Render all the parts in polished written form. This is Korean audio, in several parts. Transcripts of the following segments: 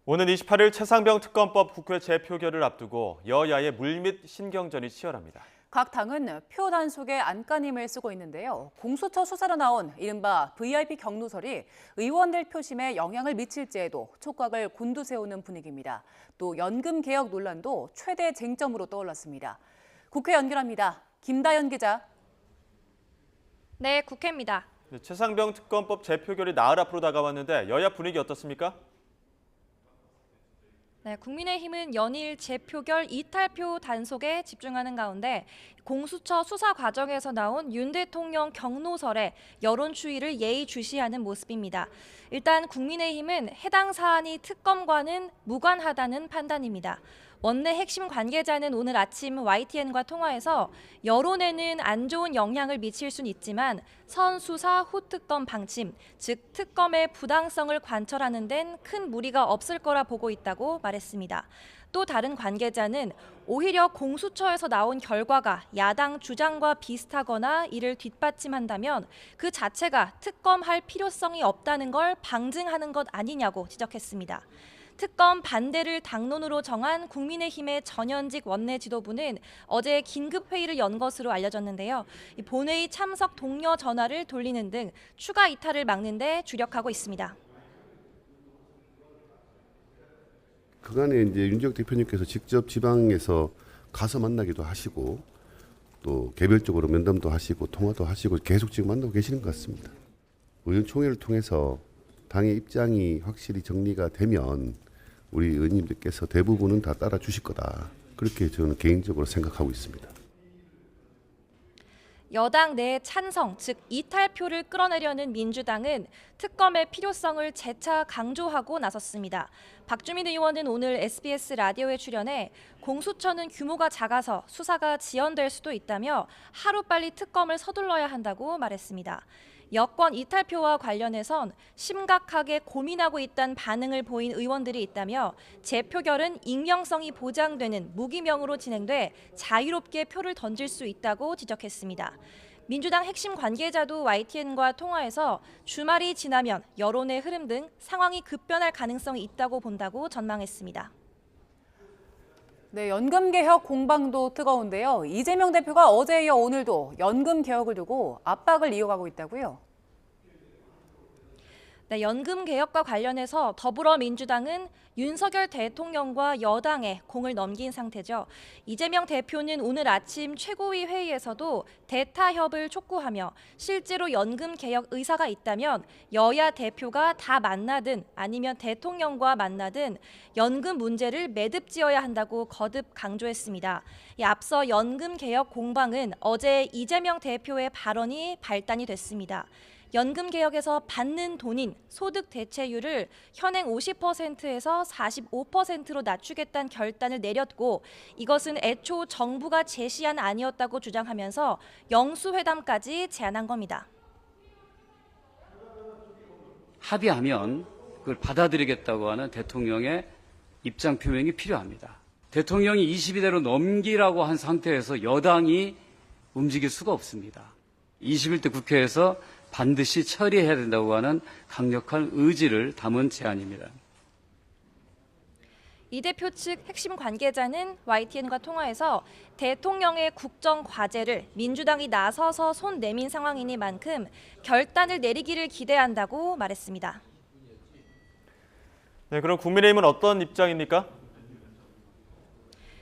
오는 28일 최상병 특검법 국회 재표결을 앞두고 여야의 물밑 신경전이 치열합니다. 각 당은 표 단속에 안간힘을 쓰고 있는데요. 공수처 수사로 나온 이른바 VIP 경로설이 의원들 표심에 영향을 미칠지에도 촉각을 곤두세우는 분위기입니다. 또 연금 개혁 논란도 최대 쟁점으로 떠올랐습니다. 국회 연결합니다. 김다연 기자. 네, 국회입니다. 최상병 특검법 재표결이 나흘 앞으로 다가왔는데 여야 분위기 어떻습니까? 네, 국민의힘은 연일 재표결 이탈표 단속에 집중하는 가운데 공수처 수사 과정에서 나온 윤 대통령 경로설에 여론 추이를 예의주시하는 모습입니다. 일단 국민의힘은 해당 사안이 특검과는 무관하다는 판단입니다. 원내 핵심 관계자는 오늘 아침 YTN과 통화에서 여론에는 안 좋은 영향을 미칠 수는 있지만 선 수사 후 특검 방침, 즉 특검의 부당성을 관철하는 데는 큰 무리가 없을 거라 보고 있다고 말했습니다. 또 다른 관계자는 오히려 공수처에서 나온 결과가 야당 주장과 비슷하거나 이를 뒷받침한다면 그 자체가 특검할 필요성이 없다는 걸 방증하는 것 아니냐고 지적했습니다. 특검 반대를 당론으로 정한 국민의힘의 전현직 원내 지도부는 어제 긴급회의를 연 것으로 알려졌는데요. 본회의 참석 동료 전화를 돌리는 등 추가 이탈을 막는 데 주력하고 있습니다. 그간에 이제 윤재욱 대표님께서 직접 지방에서 가서 만나기도 하시고 또 개별적으로 면담도 하시고 통화도 하시고 계속 지금 만나고 계시는 것 같습니다. 의원총회를 통해서 당의 입장이 확실히 정리가 되면 우리 의원님들께서 대부분은 다 따라 주실 거다. 그렇게 저는 개인적으로 생각하고 있습니다. 여당 내 찬성, 즉 이탈표를 끌어내려는 민주당은 특검의 필요성을 재차 강조하고 나섰습니다. 박주민 의원은 오늘 SBS 라디오에 출연해 공수처는 규모가 작아서 수사가 지연될 수도 있다며 하루빨리 특검을 서둘러야 한다고 말했습니다. 여권 이탈표와 관련해선 심각하게 고민하고 있다는 반응을 보인 의원들이 있다며 재표결은 익명성이 보장되는 무기명으로 진행돼 자유롭게 표를 던질 수 있다고 지적했습니다. 민주당 핵심 관계자도 YTN과 통화해서 주말이 지나면 여론의 흐름 등 상황이 급변할 가능성이 있다고 본다고 전망했습니다. 네, 연금 개혁 공방도 뜨거운데요. 이재명 대표가 어제에 이어 오늘도 연금 개혁을 두고 압박을 이어가고 있다고요. 네, 연금 개혁과 관련해서 더불어민주당은 윤석열 대통령과 여당에 공을 넘긴 상태죠. 이재명 대표는 오늘 아침 최고위 회의에서도 대타협을 촉구하며 실제로 연금 개혁 의사가 있다면 여야 대표가 다 만나든 아니면 대통령과 만나든 연금 문제를 매듭지어야 한다고 거듭 강조했습니다. 앞서 연금 개혁 공방은 어제 이재명 대표의 발언이 발단이 됐습니다. 연금 개혁에서 받는 돈인 소득 대체율을 현행 50%에서 45%로 낮추겠다는 결단을 내렸고 이것은 애초 정부가 제시한 안이었다고 주장하면서 영수회담까지 제안한 겁니다. 합의하면 그걸 받아들이겠다고 하는 대통령의 입장 표명이 필요합니다. 대통령이 22대로 넘기라고 한 상태에서 여당이 움직일 수가 없습니다. 21대 국회에서 반드시 처리해야 된다고 하는 강력한 의지를 담은 제안입니다. 이 대표 측 핵심 관계자는 YTN과 통화해서 대통령의 국정 과제를 민주당이 나서서 손 내민 상황이니만큼 결단을 내리기를 기대한다고 말했습니다. 네, 그럼 국민의힘은 어떤 입장입니까?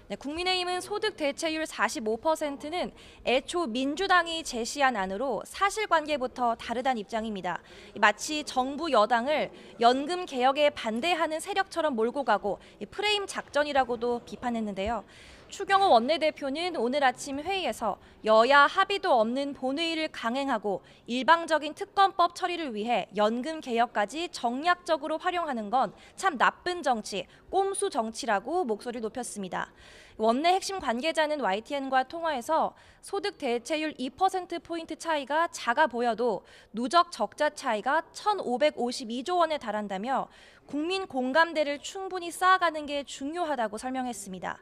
네, 국민의힘은 소득 대체율 45%는 애초 민주당이 제시한 안으로 사실관계부터 다르다는 입장입니다. 마치 정부 여당을 연금 개혁에 반대하는 세력처럼 몰고 가고 프레임 작전이라고도 비판했는데요. 추경호 원내대표는 오늘 아침 회의에서 여야 합의도 없는 본회의를 강행하고 일방적인 특검법 처리를 위해 연금 개혁까지 정략적으로 활용하는 건 참 나쁜 정치, 꼼수 정치라고 목소리를 높였습니다. 원내 핵심 관계자는 YTN과 통화해서 소득 대체율 2%포인트 차이가 작아 보여도 누적 적자 차이가 1,552조 원에 달한다며 국민 공감대를 충분히 쌓아가는 게 중요하다고 설명했습니다.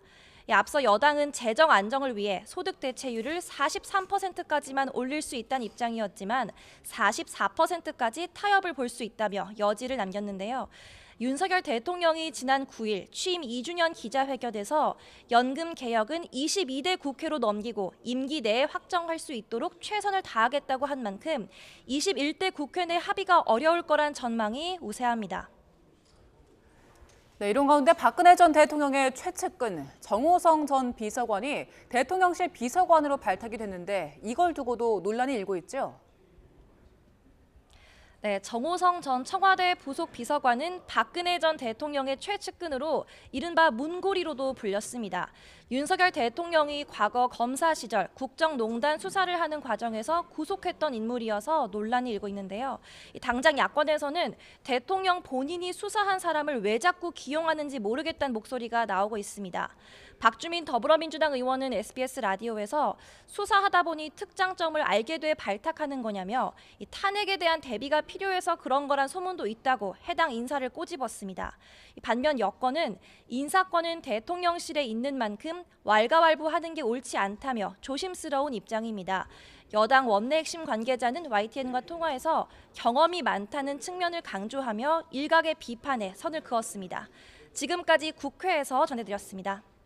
앞서 여당은 재정 안정을 위해 소득 대체율을 43%까지만 올릴 수 있다는 입장이었지만 44%까지 타협을 볼 수 있다며 여지를 남겼는데요. 윤석열 대통령이 지난 9일 취임 2주년 기자회견에서 연금 개혁은 22대 국회로 넘기고 임기 내에 확정할 수 있도록 최선을 다하겠다고 한 만큼 21대 국회 내 합의가 어려울 거란 전망이 우세합니다. 네, 이런 가운데 박근혜 전 대통령의 최측근 정호성 전 비서관이 대통령실 비서관으로 발탁이 됐는데 이걸 두고도 논란이 일고 있죠. 네, 정호성 전 청와대 부속 비서관은 박근혜 전 대통령의 최측근으로 이른바 문고리로도 불렸습니다. 윤석열 대통령이 과거 검사 시절 국정농단 수사를 하는 과정에서 구속했던 인물이어서 논란이 일고 있는데요. 당장 야권에서는 대통령 본인이 수사한 사람을 왜 자꾸 기용하는지 모르겠다는 목소리가 나오고 있습니다. 박주민 더불어민주당 의원은 SBS 라디오에서 수사하다 보니 특장점을 알게 돼 발탁하는 거냐며 탄핵에 대한 대비가 필요해서 그런 거란 소문도 있다고 해당 인사를 꼬집었습니다. 반면 여권은 인사권은 대통령실에 있는 만큼 왈가왈부하는 게 옳지 않다며 조심스러운 입장입니다. 여당 원내 핵심 관계자는 YTN과 통화에서 경험이 많다는 측면을 강조하며 일각의 비판에 선을 그었습니다. 지금까지 국회에서 전해드렸습니다.